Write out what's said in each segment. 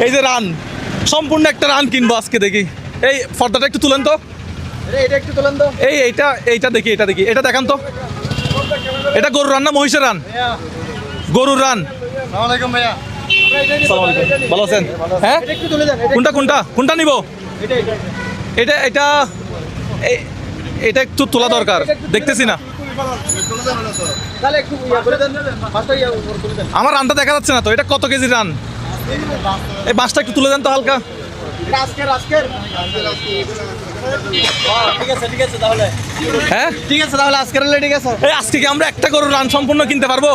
এই যে রান, সম্পূর্ণ একটা রান কিনবো আজকে। দেখি এই ফর্দাটা একটু তুলেন তো, এইটা দেখি, এটা দেখান তো। এটা গরুর রান না মহিষের রান? গরুর রান। ভালো আছেন? হ্যাঁ, কোনটা নিব? এটা একটু তোলা দরকার, দেখতেছি না। আমার রানটা দেখা যাচ্ছে না তো। এটা কত কেজি রান? এই বাঁশটা একটু তুলে দেন তো হালকা। হ্যাঁ ঠিক আছে তাহলে আজকের ঠিক আছে। এই আজকে কি আমরা একটা গরুর রান সম্পূর্ণ কিনতে পারবো?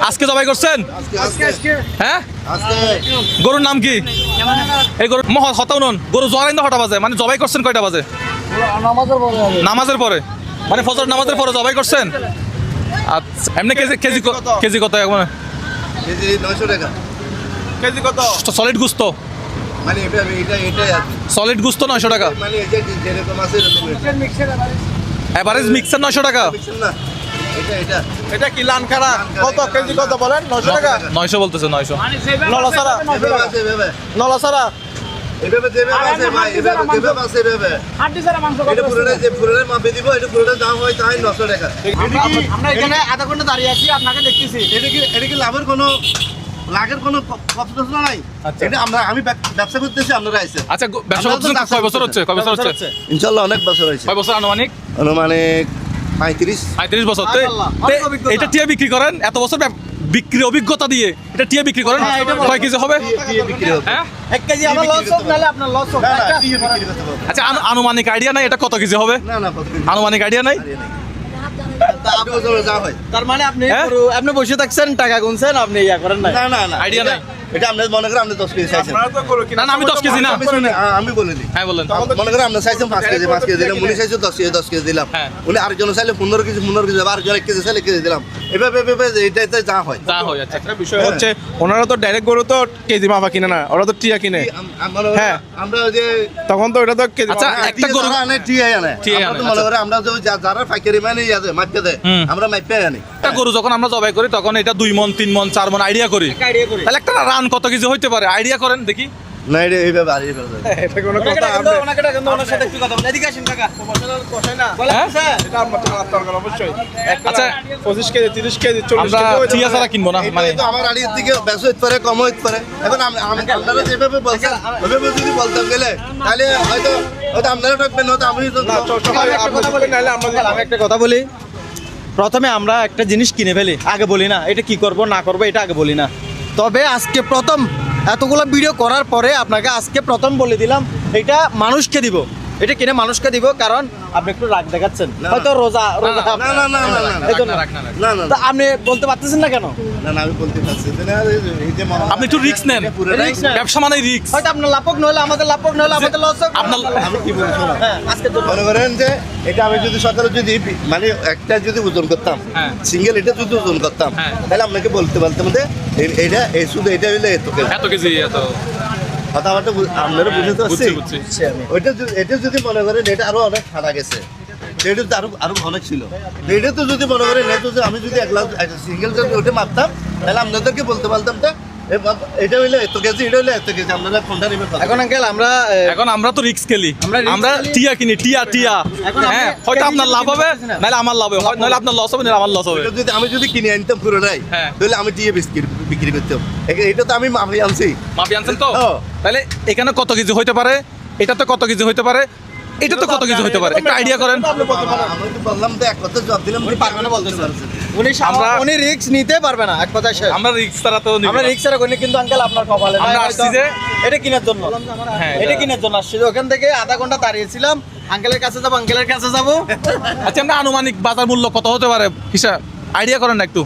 আজকে জবাই করছেন? হ্যাঁ, গরুর নাম কি? এই গরু হতাও নন, গরু জরাইন তো হঠাৎ বাজে, মানে জবাই করছেন কয়টা বাজে? নামাজের পরে, মানে ফজর নামাজের পরে জবাই করছেন? আচ্ছা, এমনি কেজি কত এখন? কেজি কত? সলিড গুস্ত, মানে এটা সলিড গুস্ত 900 টাকা, মানে যেরকম আছে এভারেজ মিক্সার 900 টাকা। না এটা কি লানখারা কত কেজি কত বলেন? 900 টাকা। 900 বলতেছে, 900। নলাছাড়া নলাছাড়া এভাবে যেভাবে আছে ভাই, এভাবে আছে এভাবে এটা পুরোটা যে পুরোটা মাপে দিব, এটা পুরোটা দাম হয় তাই 900 টাকা। আমরা এখানে আধা ঘন্টা দাঁড়িয়ে আছি, আপনাকে দেখতেছি। এটা কি লাভের কোনো কথা নাই। এটা আমি ব্যবসা করতেছি, আপনারা আইছেন। আচ্ছা, ব্যবসা করতেছেন কয় বছর হচ্ছে? ইনশাআল্লাহ অনেক বছর হয়েছে। কয় বছর আনুমানিক? 35 বছর। মাশাআল্লাহ, অনেক অভিজ্ঞতা। এটা টিয়া বিক্রি করেন এত বছর বিক্রি অভিজ্ঞতা দিয়ে, এটা টিয়া বিক্রি করেন কয় কেজি হবে? হ্যাঁ, 1 কেজি আমার লস হোক নালে আপনার লস হোক। আচ্ছা, আনুমানিক আইডিয়া নাই এটা কত কেজি হবে? না আনুমানিক আইডিয়া নাই। তার মানে আপনি হ্যাঁ? আপনি বসে থাকছেন, টাকা গুনছেন, আপনি ইয়া করেন না। না আইডিয়া নাই। এটা আপনি মনে করেন আপনি 10 কেজি চাইছেন। না, আমি 10 কেজি না। আমি বলে দিই। হ্যাঁ, বলেন। মনে করেন আপনি চাইছেন 5 কেজি দিলাম, উনি চাইছে 10 কেজি দিলাম। হ্যাঁ। উনি আরেকজন চাইলে 15 কেজি আরেকজন 1 কেজি চাইলে কেজি দিলাম। এভাবে এটাতে যা হয়। যা হয়। আচ্ছা, একটা বিষয় হচ্ছে ওনারা তো ডাইরেক্ট গরু তো কেজি মাপা কিনে না, ওরা তো টিয়া কিনে। হ্যাঁ। আমরা যে তখন তো এটা তো কেজি আচ্ছা, মাপা- একটা গরু টিআই আনে। TI আমরা তো আনে, মনে করেন আমরা যারা পাইকারি মানে মাপতে দেয়, হুম। আমরা মাপতে আনি। একটা গরু যখন আমরা জবাই করি তখন এটা 2 মণ 3 মণ 4 মণ আইডিয়া করি। তাহলে একটা রান কত কেজি হইতে পারে আইডিয়া করেন দেখি। না এটা এইভাবে আর এইভাবে এটা কোনো কথা আপনি- ওনাকে ডাকেন তো, ওনার সাথে একটু কথা বলেন। এদিকে আসেন কাকা। বলেন হ্যাঁ? স্যার। এটা আমার তো মাপ দরকার অবশ্যই। আচ্ছা, আচ্ছা 25 কেজি 30 কেজি 40 আমরা কেজি ওই টিয়া ছাড়া কিনবো না, মানে তো আমার আড়ির দিকে বেশি হইতে পারে, কম হইতে পারে। এখন আপনারা যেভাবে বলছেন ওইভাবে যদি বলতাম গেলে তাহলে হয়তো আপনারা ঠকবেন, হয়তো আমি তো না সবাই আপনি বলেন নাহলে আমরা আমি একটা কথা বলি। প্রথমে আমরা একটা জিনিস কিনে ফেলি, আগে বলি না এটা কি করব না করব, এটা আগে বলি না। তবে আজকে প্রথম এতগুলো ভিডিও করার পরে আপনাকে আজকে প্রথম বলে দিলাম এটা মানুষকে দিব, এটা কিনে মানুষকে দিব, কারণ আপনি একটু রাগ দেখাচ্ছেন, হয়তো রোজা না না না না না এই জন্য। না না তা আপনি বলতে পারতেছেন না কেন? না না আমি বলতে চাচ্ছি যে না, এই যে আপনি একটু রিস্ক নেন। পুরোটাই Risk নেন। ব্যবসা মানে রিস্ক। হয়তো আপনার লাভ হোক নইলে আমাদের লাভ হোক নইলে আমাদের লস হোক। আপনার আমি কি বলছি শোনো। হ্যাঁ, আজকের জন্য মনে করেন যে এটা আমি যদি সকালে যদি মানে একটা যদি ওজন করতাম, হ্যাঁ। সিঙ্গেল এটা যদি ওজন করতাম, হ্যাঁ। তাহলে আপনাকে বলতে পারতাম যে এটা এই শুধু এটা হইলে এত কেজি। এত কেজি এত। কথাবার্তা আপনারা বুঝতে পারছি? বুঝছি। এটা যদি মনে করেন এটা আরো অনেক ফাটা গেছে, এটা তো আরো অনেক ছিল। এটা তো যদি মনে করেন আমি যদি এক গ্লাস সিঙ্গেল যদি ওটা মারতাম, তাহলে আপনাদেরকে বলতে পারতাম যে এটা হইলে এত কেজি, এটা হইলে এত কেজি, আপনারা কোনটা নেবেন? এখন আঙ্কেল আমরা এখন আমরা তো রিস্ক খেলি, আমরা risk আমরা খেলি। টিয়া কিনি, টিয়া। এখন আপনি হ্যাঁ, হয়তো কেজি আপনার লাভ হবে কিনতে পারতেছেন না। নাহলে আমার লাভ হবে, নাহলে আপনার লস হবে নাহলে আমার লস হবে। এটা যদি আমি যদি কিনে আনতাম পুরোটাই, হ্যাঁ। তাহলে আমি টিয়ে বিক্রি করতাম। এটা তো আমি মাফি আনছি। মাপি আনছেন তো? হ্যাঁ। তাহলে এখানে কত কেজি হইতে পারে, এটা তো কত কেজি হইতে পারে, এটা তো কত কেজি হইতে পারে, একটা আইডিয়া করেন। আমি তো বললাম তো এক কথা জবাব দিলাম, উনি পারবে না বলতে উনি আমরা- উনি রিস্ক নিতে পারবে না, এক কথায় শেষ। আমরা রিস্ক ছাড়া তো নিব আমরা না। রিস্ক ছাড়া করি, কিন্তু আঙ্কেল আপনার কপালে নাই, আমরা হয়তো আসছি যে- এটা কেনার জন্য। হ্যাঁ, এটা কেনার জন্য আসছি, ওখান থেকে আধা ঘন্টা দাঁড়িয়েছিলাম, আঙ্কেলের কাছে যাবো, আঙ্কেলের কাছে যাবো। আচ্ছা, আমরা আনুমানিক বাজার মূল্য কত হতে পারে হিসাব আইডিয়া করেন না একটু।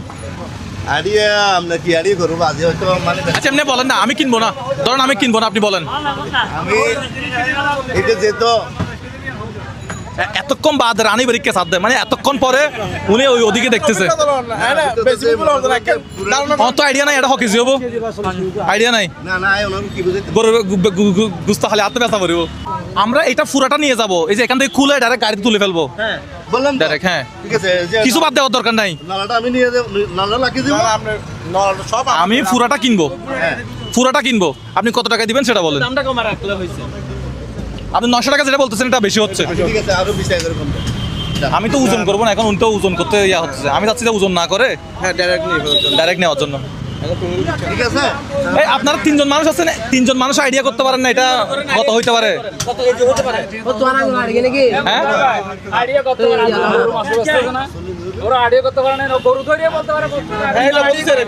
আরিয়া আমরা কি আরিয়া করবো আজ হয়তো মানে আচ্ছা, এমনি বলেন না, আমি কিনবো না, ধরেন আমি কিনবো না, আপনি বলেন। আমি এটা যেহেতু এতক্ষণ বাদ রানী বাড়িকে সাথ দেয়, মানে এতক্ষণ পরে উনি ওই ওদিকে দেখতেছে। বেশি বলে হবে না দাঁড়ানো আমার তো আইডিয়া নাই এটা হ কেজি হবো, আইডিয়া নাই। না না ওনার কি বুঝাইতে গরু গুস্তা খালি হাতে ব্যথা করিব। আমরা এটা পুরাটা নিয়ে যাব, এই যে এখান থেকে খুলে ডাইরেক্ট গাড়িতে তুলে ফেলবো। হ্যাঁ, বললাম তো। ডাইরেক্ট, হ্যাঁ ঠিক আছে যে কিছু বাদ দেওয়ার দরকার নাই। নালাটা আমি নিয়ে দেব, নালা লাগিয়ে দিব। সব আমি পুরাটা কিনবো, হ্যাঁ পুরাটা কিনবো। আপনি কত টাকা দিবেন সেটা বলেন। আপনি 900 টাকা যেটা বলতেছেন এটা বেশি হচ্ছে। ঠিক আছে, আরো 20 টাকা করে কম দেন। আমি তো ওজন করবো না এখন, উনি তো ওজন করতে ইয়া হচ্ছে। আমি চাচ্ছি যে ওজন না করে হ্যাঁ ডাইরেক্ট নিয়ে ডাইরেক্ট নেওয়ার জন্য। ঠিক আছে এই আপনারা 3জন মানুষ আছেন, 3জন মানুষ আইডিয়া করতে পারেন না এটা কত হইতে পারে? হ্যাঁ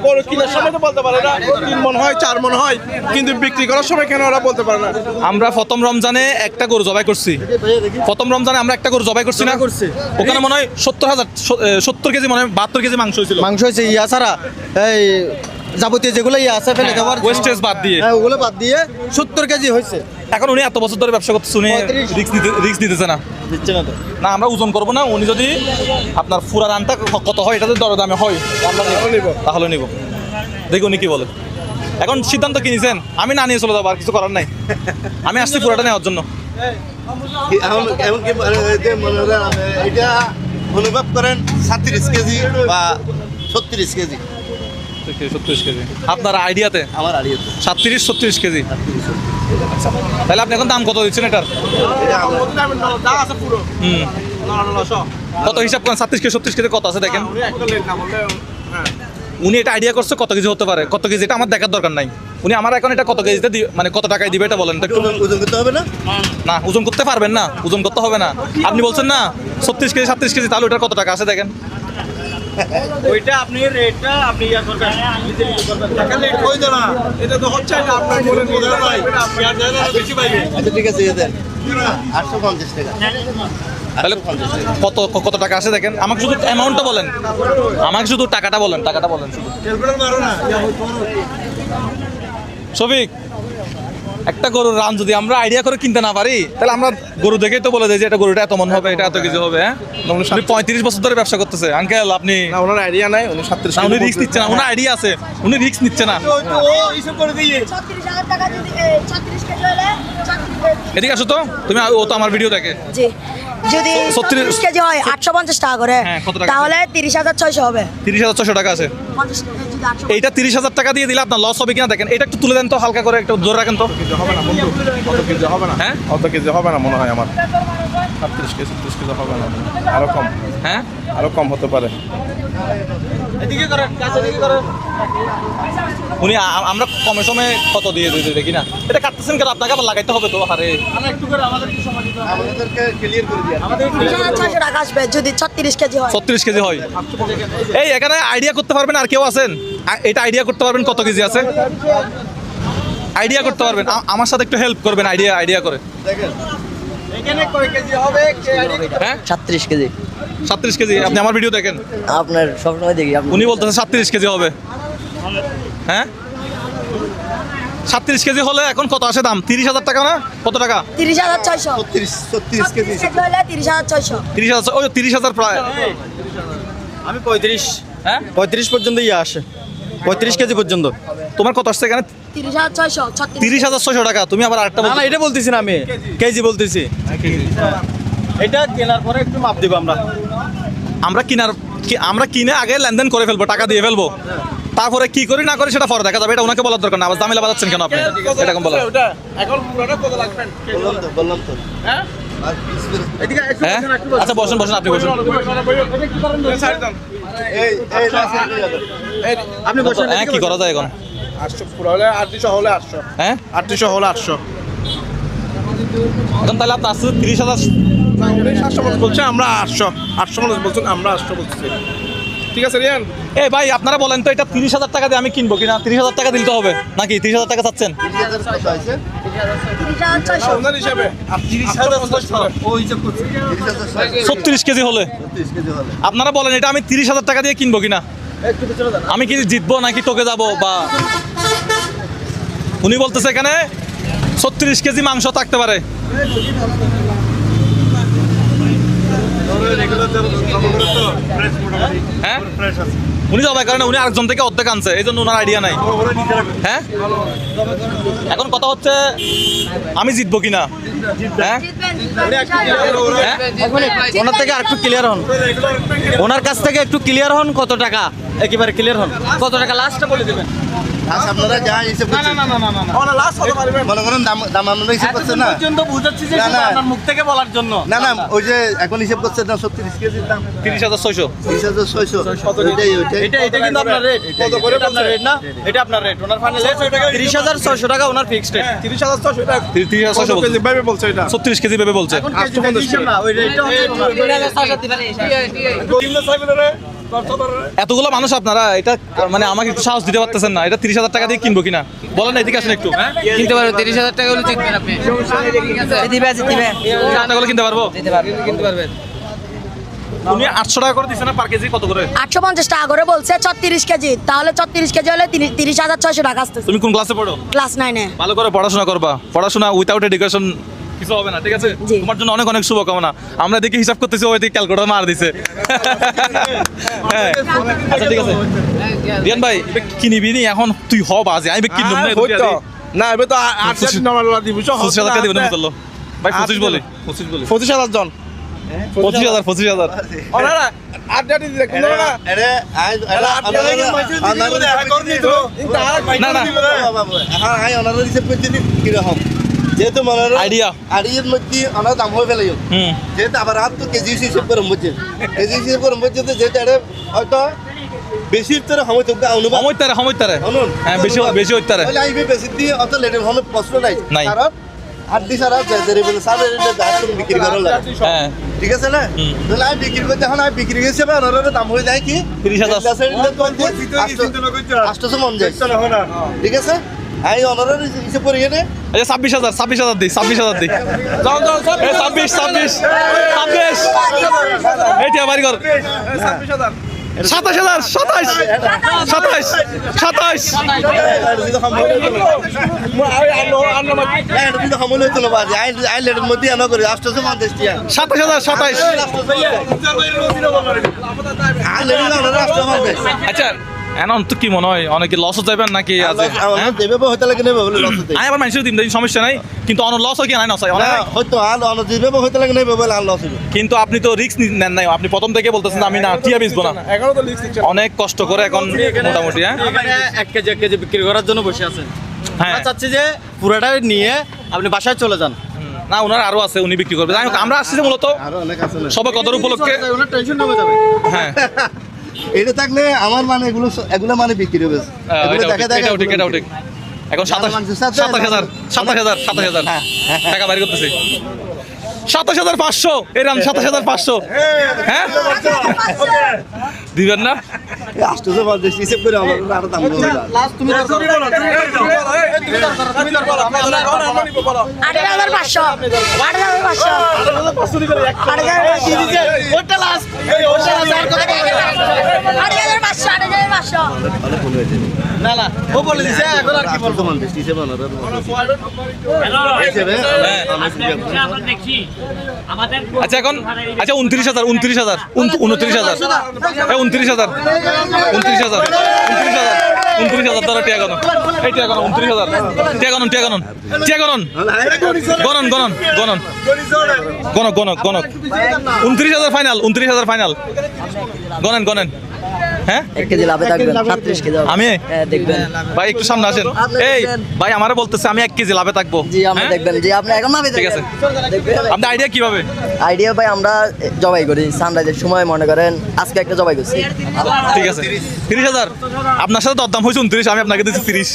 গরু কিনার সময় তো বলতে পারে না 3 মণ হয় 4 মণ হয়, কিন্তু বিক্রি করার সময় কেন ওরা বলতে পারে না? আমরা প্রথম রমজানে একটা গরু জবাই করছি। প্রথম রমজানে আমরা একটা গরু জবাই করছি না? ওখানে মনে হয় 70 কেজি, মনে হয় 72 কেজি মাংস হয়েছিল। মাংস হয়েছে ইয়া ছাড়া, এই যাবতীয় যেগুলো ইয়া আছে ফেলে দেওয়ার ওয়েস্টেজ বাদ দিয়ে। হ্যাঁ ওগুলো বাদ দিয়ে 70 কেজি হয়েছে। এখন উনি এত বছর ধরে ব্যবসা করতেছে, উনি 35 রিস্ক দিতেছে না। দিচ্ছে না তো। না আমরা ওজন করবো না, উনি যদি আপনার ফুরা রানটা কত হয় এটা যদি দরদামে হয় আমরা নিব, তাহলে নিব। দেখি উনি কি বলে। এখন সিদ্ধান্ত কি নিছেন? আমি না নিয়ে চলে যাবো, আর কিছু করার নাই। আমি আসছি পুরাটা নেওয়ার জন্য। এমন কি যে মনে করেন এটা অনুভব করেন 37 কেজি বা 36 কেজি 36 কেজি আপনার আইডিয়াতে? আমার আড়িয়েছে 37-36 কেজি। আচ্ছা তাহলে আপনি এখন দাম কত দিচ্ছেন এটার? এটা আমার হুম কত হিসাব করেন? 37 কেজি 36 কেজি কত আছে দেখেন। উনি এটা আইডিয়া করছে কত কেজি হতে পারে, কত কেজি এটা আমার দেখার দরকার নাই। উনি আমার এখন এটা কত কেজিতে মানে কত টাকায় দিবে এটা বলেন তো একটু। ওজন করতে হবে না। না ওজন করতে পারবেন না, ওজন করতে হবে না। আপনি বলছেন না 36 কেজি 37 কেজি, তাহলে ওটার কত টাকা আছে দেখেন। ওইটা আপনি রেটটা আপনি ইয়া করবেন, টাকা লেট হই না, এটা তো হচ্ছে না আপনার মনে বোঝা নাই আর জায়গা বেশি পাইবে। আচ্ছা ঠিক আছে দিয়ে দেন 850 টাকা। তাহলে কত কত টাকা আছে দেখেন। আমাকে শুধু অ্যামাউন্টটা বলেন, আমাকে শুধু টাকাটা বলেন, টাকাটা বলেন শুধু। ক্যালকুলেটর মারো না। শফিক একটা গরুর রান যদি আমরা আইডিয়া করে কিনতে না পারি, তাহলে আমরা গরু দেখেই তো বলে দেয় যে এটা গরুটা এত মন হবে, এটা এত কিছু হবে। হ্যাঁ উনি 35 বছর ধরে ব্যবসা করতেছে আঙ্কেল। আপনি না ওনার আইডিয়া নাই, উনি 37 না, উনি রিস্ক নিচ্ছে না, উনার আইডিয়া আছে, উনি রিস্ক নিচ্ছে না। হিসাব করে দিয়ে 36,000 টাকা যদি 36 কেজি হলে 36 এদিকে আসো তো তুমি, ও তো আমার ভিডিও দেখে। জি যদি 36 36 কেজি হয় 850 টাকা করে, হ্যাঁ, কত টাকা? তাহলে 30,600 হবে। 30,600 টাকা আছে। 50 যদি 800 এইটা 30,000 টাকা দিয়ে দিলে আপনার লস হবে কিনা দেখেন। এটা একটু তুলে দেন তো হালকা করে, একটু ধরে রাখেন তো। হবে না বন্ধু, অত কেজি হবে না। হ্যাঁ? অত কেজি হবে না মনে হয় আমার। 37 কেজি 36 কেজি হবে না, আরো কম, হ্যাঁ আরো কম হতে পারে। এদিকে করেন, কাছে দিকে করেন। উনি আমরা কমে সময়ে কত দিয়ে দিতে দেখি না। এটা কাটতেছেন কেন? আপনাকে আবার লাগাইতে হবে তো। আরে আমরা একটু করে আমাদের কি সময় দিতে হবে? আমাদেরকে ক্লিয়ার করে দিয়ে আমাদের 30,600 টাকা আসবে যদি 36 কেজি হয়। 36 কেজি হয়। এই এখানে আইডিয়া করতে পারবেন আর কেউ আছেন? এটা আইডিয়া করতে পারবেন কত কেজি আছে? আইডিয়া করতে পারবেন? আমার সাথে একটু হেল্প করবেন আইডিয়া করে। দেখেন এখানে কয় কেজি হবে? হ্যাঁ 36 কেজি 37 কেজি। আপনি আমার ভিডিও দেখেন। আপনার সবসময় দেখি আপনি উনি বলতেছে 37 কেজি হবে। হ্যাঁ 37 কেজি হলে এখন কত আসে দাম? 30,000 টাকা না? কত টাকা? 30,600 36 কেজি 36 কেজি হলে 30,600। 30,000, ওই 30,000 প্রায়। আমি 35 হ্যাঁ 35 পর্যন্ত ইয়ে আসে, 35 কেজি পর্যন্ত। তোমার কত আসছে এখানে? 30,600 36 30,600 টাকা। তুমি আবার আরেকটা না না এটা বলতেছি না, আমি কেজি বলতেছি। এটা কেনার পরে একটু মাপ দিব আমরা। আমরা কিনে আগে লেনদেন করে ফেলবো, টাকা দিয়ে ফেলবো। তারপরে কি করি না করি সেটা পরে দেখা যাবে। এটা ওনাকে বলার দরকার না। আবার ঝামেলা বাজাচ্ছেন কেন আপনি? এরকম বলা। ওটা এখন পুরোটা কত লাগবেন? বললাম তো হ্যাঁ আর 20 করে এদিকে একটু হ্যাঁ আচ্ছা বসেন বসেন, আপনি বসেন। এই এই লাস্ট আপনি বসেন। হ্যাঁ কি করা যায় এখন? 800 পুরো হলে 800 হলে 800, হ্যাঁ 800 হলে 800। এখন তাহলে আপনার আসছে 30,000। না উনি 700 মানুষ বলছে, আমরা 800 মানুষ বলছেন, আমরা 800 বলছি। ঠিক আছে রিয়ান, এই ভাই আপনারা বলেন তো এটা 30,000 টাকা দিয়ে আমি কিনবো কিনা? 30,000 টাকা দিতে হবে নাকি? 30,000 টাকা চাচ্ছেন? 30,000 কত আছে 30,600 ওনার হিসাবে 30,600 ও হিসাব করছে। 30,600 36 কেজি হলে 36 কেজি হলে আপনারা বলেন এটা আমি 30,000 টাকা দিয়ে কিনবো কিনা? আমি কি জিতবো নাকি টোকে যাবো? বা উনি বলতেছে এখানে 36 কেজি মাংস থাকতে পারে। হ্যাঁ উনি জবাই করেন উনি আরেকজন থেকে অর্ধেক আনছে এই জন্য ওনার আইডিয়া নাই হ্যাঁ এখন কথা হচ্ছে আমি জিতবো কিনা হ্যাঁ হ্যাঁ? ওনার থেকে আরেকটু ক্লিয়ার হন, ওনার কাছ থেকে একটু ক্লিয়ার হন, কত টাকা একেবারে ক্লিয়ার হন, কত টাকা লাস্টটা বলে দেবেন। আচ্ছা আপনারা যা হিসেব করছেন মনে করেন দাম আপনারা হিসেব করছেন না পর্যন্ত বুঝাচ্ছি যে না, শুধু না। আপনার মুখ থেকে বলার জন্য। না না ওই যে এখন হিসেব করছেন না 36 কেজির দাম 30,600 36,600 ওইটাই এটা কিন্তু আপনার রেট, কত করে আপনার রেট না, এটা আপনার রেট, ওনার ফাইনাল 30,600 টাকা ওনার ফিক্সড রেট। 30,600 বলছে এটা 36 কেজি ভেবে বলছে এখন কেজি থেকে হিসাব না, ওই রেটটা হচ্ছে ওনার। এতগুলো মানুষ আপনারা এটা মানে আমাকে একটু সাহস দিতে পারতেছেন না এটা 30,000 টাকা দিয়ে কিনবো কিনা বলেন না এদিকে আসেন একটু হ্যাঁ কিনতে পারবে 30,000 টাকা হলে জিতবেন আপনি জিতবে 30,000 টাকা কিনতে পারবো কিনতে পারবেন উনি 800 টাকা করে দিচ্ছে না পার কেজি কত করে 850 টাকা করে বলছে 36 কেজি, তাহলে 36 কেজি হলে 30,600 টাকা আসতেছে। তুমি কোন ক্লাসে পড়ো ক্লাস 9-এ। ভালো করে পড়াশোনা করবা পড়াশোনা উইথাউট এডুকেশন কিছু হবে না ঠিক আছে জি। তোমার জন্য অনেক অনেক শুভকামনা আমরা দেখি হিসাব করতেছি ওই দিকে ক্যালকুলেটর মার দিছে হ্যাঁ আচ্ছা ঠিক আছে রিয়ান ভাই এবার কিনিবি নি এখন তুই হ বাজে আমি কিনলাম না হইতো না এবার তো 8 নম্বর দিব 25,000 টাকা দিবেন চলো ভাই 25 বলি 25 বলি 25,000 জন 25,000 ওনারা 8 ডাটি দিলে কোন না আরে আই না না আই অনার হিসেব করছি কিরকম যেহেতু মনে Idea. আইডিয়ার মধ্যে অনার দাম হয়ে ফেলাই হুম যেহেতু আবার হাত তো কেজি হিসেব করে বুঝছে কেজি হিসেব করে বুঝছে যেহেতু এটা হয়তো বেশি তোর সময় তোকে অনুভব সময় অনুন হ্যাঁ বেশি বেশি হইতারে তাহলে আইবি বেশি দিয়ে অত লেটের হবে প্রশ্ন নাই নাই। কারণ আড্ডি সারা যে বলে সারা দাঁত তুমি বিক্রি করো লাগে হ্যাঁ ঠিক আছে না তাহলে আমি বিক্রি করতে এখন আমি বিক্রি হিসেবে অনারের দাম হয়ে যায় কি 30,000 800 মন যায় ঠিক আছে আমি অনারের হিসেব করে এনে আচ্ছা 26,000 দিই 26,000 দিই যাও 26 এইটা বাড়ি কর 27,000 27 সময় হইতো না বাজে আই লেটের মধ্যে এনে করি 800 মন দেশটিয়া 27,000 আই লেটের অনারের 800 মন দেশ আচ্ছা এখন তো কি মনে হয় অনেকে লস যাবেন নাকি আছে আমার দেবে হইতে লাগে নেবে বলে লস আমি আবার মানুষের দিন সমস্যা নাই কিন্তু অন লস হয় কি নাই না হয়তো আর অনার দেবে হইতে লাগে নেবে বলে আর লস হইবে কিন্তু আপনি তো রিস্ক নেন নাই আপনি প্রথম থেকে বলতেছেন আমি না টিয়া বেচবো না এখনো তো লিস্ট দিচ্ছে অনেক কষ্ট করে এখন মোটামুটি হ্যাঁ এখানে 1 কেজি বিক্রি করার জন্য বসে আছেন। হ্যাঁ আমরা চাচ্ছি যে পুরোটা নিয়ে আপনি বাসায় চলে যান। না ওনার আরো আছে উনি বিক্রি করবে যাই হোক, আমরা আসছি যে মূলত আরো অনেক আছে না সবাই কদর উপলক্ষে ওনার টেনশন নেমে যাবে। হ্যাঁ এটা থাকলে আমার মানে এগুলো মানে বিক্রি হবে এগুলো দেখা দেখা এটাও ঠিক এখন 27,000 টাকা বাইর করতেছি 27,500 এরাম 27,500 হ্যাঁ দিবেন না 800 মন দেশ হিসেব করে আমার আরো দাম হবে লাস্ট তুমি বলো 8,500 ওটা লাস্ট 8,500 অনেক ভুল হয়েছে না না ও বলে দিছে এখন আর কি বলবো। 800 মন দেশ হিসেবে অনারের হিসেবে আচ্ছা এখন আচ্ছা 29,000 ধরো টিয়া গণন এই টিয়া গণন 29,000 টিয়া গণন গণন 29,000 ফাইনাল গণেন হ্যাঁ 1 কেজি লাভে থাকবেন 37 কেজি হবে। আমি হ্যাঁ দেখবেন ভাই একটু সামনে আসেন এই ভাই আমারে বলতেছে আমি 1 কেজি লাভে থাকবো জি আপনি হ্যাঁ? দেখবেন জি আপনি এখন নামে ঠিক আছে। দেখবেন আপনার আইডিয়া কিভাবে আইডিয়া ভাই আমরা জবাই করি সানরাইজের সময় মনে করেন আজকে একটা জবাই করছি ঠিক আছে 30,000 আপনার সাথে দরদাম হয়েছে 29 আমি আপনাকে দিচ্ছি 30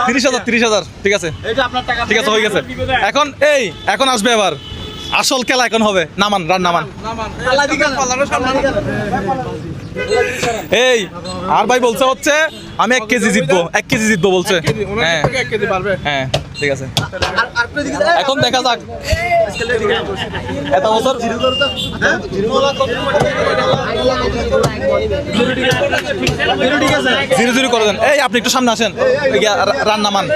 30,000 ঠিক আছে এটা আপনার টাকা ঠিক আছে হয়ে গেছে এখন আসবে এবার আসল খেলা এখন হবে নামান আল্লাহ দিকে পাল্লানো সামনে এই আর ভাই বলছে হচ্ছে আমি 1 কেজি জিতবো বলছে হ্যাঁ 1 কেজি পারবে হ্যাঁ ঠিক আছে এখন দেখা যাক এত বছর জিরো জিরো করে দেন। এই আপনি একটু সামনে আসেন, রান্না মান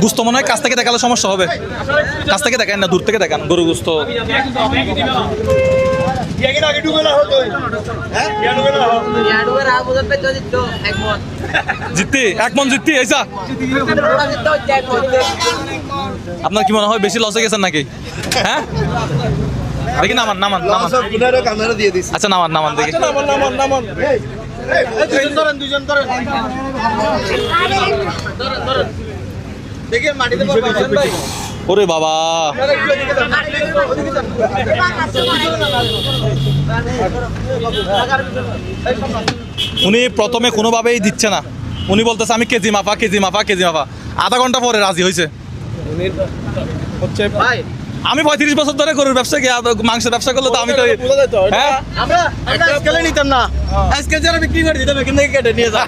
গুস্ত মনে হয় কাছ থেকে দেখালে সমস্যা হবে, কাছ থেকে দেখান না দূর থেকে দেখান গরু গুস্ত। জিততি এক মন জিততি এইসা আপনার কি মনে হয় বেশি লসে গেছেন নাকি? হ্যাঁ দেখি নামান নামান নামান ক্যামেরা দিয়ে দিস। আচ্ছা নামান নামান দেখি ওরে বাবা উনি প্রথমে কোনোভাবেই দিচ্ছে না, উনি বলতেছে আমি কেজি মাফা কেজি মাফা কেজি মাফা, আধা ঘন্টা পরে রাজি হয়েছে। আমি 35 বছর ধরে গরুর ব্যবসা মাংসের ব্যবসা করলে তো আমি তো হ্যাঁ আমরা আজকাল নিতাম না, আজকে যারা বিক্রি করে দিতাম এখান থেকে কেটে নিয়ে যা।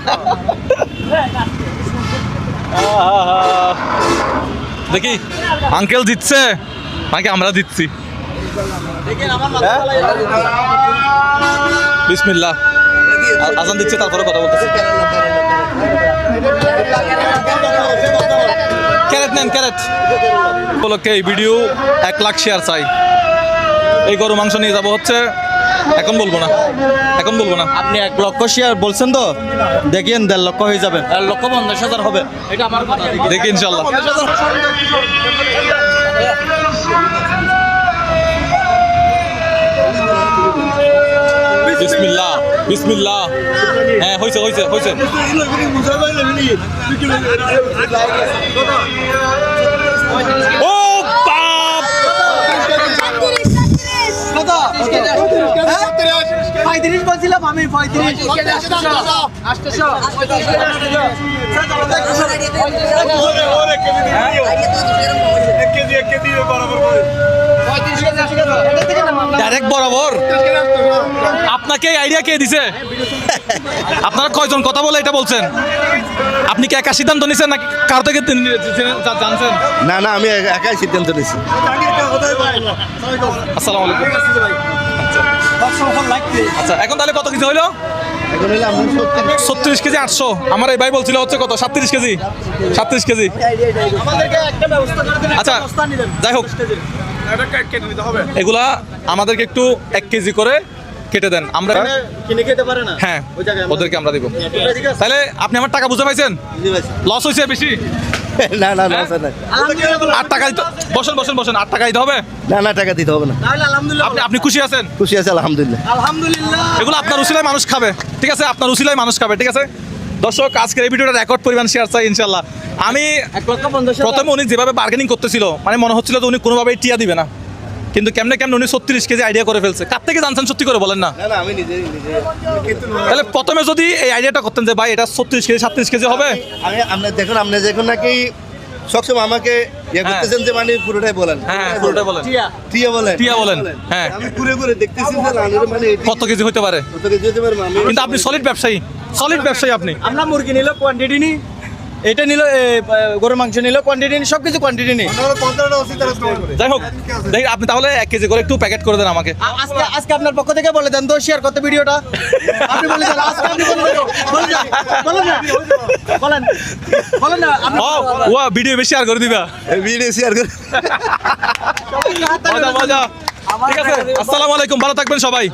দেখি আঙ্কেল জিতছে নাকি আমরা জিতছি। বিসমিল্লাহ আজান দিচ্ছে তারপরে কথা বলতেছি। ক্যারেট নেন ক্যারেট উপলক্ষে এই ভিডিও 1 লাখ শেয়ার চাই। এই গরু মাংস নিয়ে যাবো হচ্ছে এখন বলবো না, এখন বলবো না। আপনি 1 লক্ষ শেয়ার বলছেন তো, দেখেন 1.5 লক্ষ হয়ে যাবে, 1,50,000 হবে। এটা আমার কথা, দেখি ইনশাল্লাহ। বিসমিল্লাহ বিসমিল্লাহ। হ্যাঁ হয়েছে হয়েছে হয়েছে। ও বাপ 35 বলছিলাম আমি, 35 ডাইরেক্ট বরাবর। আপনাকে আইডিয়া কে দিছে? আপনারা কয়জন কথা বলে এটা বলছেন? আপনি কি একা সিদ্ধান্ত নিছেন নাকি কার থেকে জানছেন? না না আমি একাই সিদ্ধান্ত নিয়েছি। আসসালামু আলাইকুম। আচ্ছা এখন তাহলে কত কেজি হইলো? এখন হলে আমরা 36 কেজি 800। আমার এই ভাই বলছিল হচ্ছে কত 37 কেজি 37 কেজি। আচ্ছা যাই হোক এগুলা আমাদেরকে একটু 1 কেজি করে কেটে দেন, আমরা কিনে খেতে পারে না। হ্যাঁ ওদেরকে আমরা দিব। তাহলে আপনি আমার টাকা বুঝে পাইছেন? লস হয়েছে বেশি? না না না স্যার, না 8 টাকা দিতে বসেন বসেন বসেন 8 টাকা দিতে হবে? না না টাকা দিতে হবে না। তাহলে আলহামদুলিল্লাহ, আপনি খুশি আছেন? খুশি আছে আলহামদুলিল্লাহ। আলহামদুলিল্লাহ। এগুলো আপনার উসিলায় মানুষ খাবে, ঠিক আছে? আপনার উসিলায় মানুষ খাবে, ঠিক আছে? দর্শক আজকের এই ভিডিওটা রেকর্ড পরিমাণ শেয়ার চাই ইনশাল্লাহ। আমি 1,50,000 প্রথমে উনি যেভাবে বার্গেনিং করতেছিল মানে মনে হচ্ছিল যে উনি কোনোভাবেই টিয়া দিবে না, কিন্তু কেমনে কেমনে উনি 36 কেজি আইডিয়া করে ফেলছে। কার থেকে জানছেন সত্যি করে বলেন না? না না আমি নিজে তাহলে প্রথমে যদি এই আইডিয়াটা করতেন যে ভাই এটা 36 কেজি 37 কেজি হবে, আমি আপনার দেখুন আপনি যখন নাকি সবসময় আমাকে ইয়ে করতেছেন যে মানে পুরোটাই বলেন। হ্যাঁ পুরোটা বলেন, টিয়া বলেন। টিয়া বলেন। হ্যাঁ আমি ঘুরে ঘুরে দেখতেছি যে লালের মানে কত কেজি হতে পারে, কত কেজি হতে পারে আমি। কিন্তু আপনি সলিড ব্যবসায়ী, সলিড ব্যবসায়ী আপনি। আমরা মুরগি নিল কোয়ান্টিটি নি, এটা নিল গরুর মাংস নিল কোয়ান্টিটি নি, সবকিছু কোয়ান্টিটি নি। যাই হোক দেখি আপনি তাহলে 1 কেজি করে একটু প্যাকেট করে দেন আমাকে। আজকে আজকে আপনার পক্ষ থেকে বলে দেন তো, শেয়ার করতে ভিডিওটা আপনি বলে দেন। আজকে আপনি বলে দেন, বলেন না বলেন বলেন না আপনি। ও ভিডিও বেশি আর করে দিবা, ভিডিও শেয়ার করে। মজা মজা। ঠিক আছে আসসালামু আলাইকুম, ভালো থাকবেন সবাই।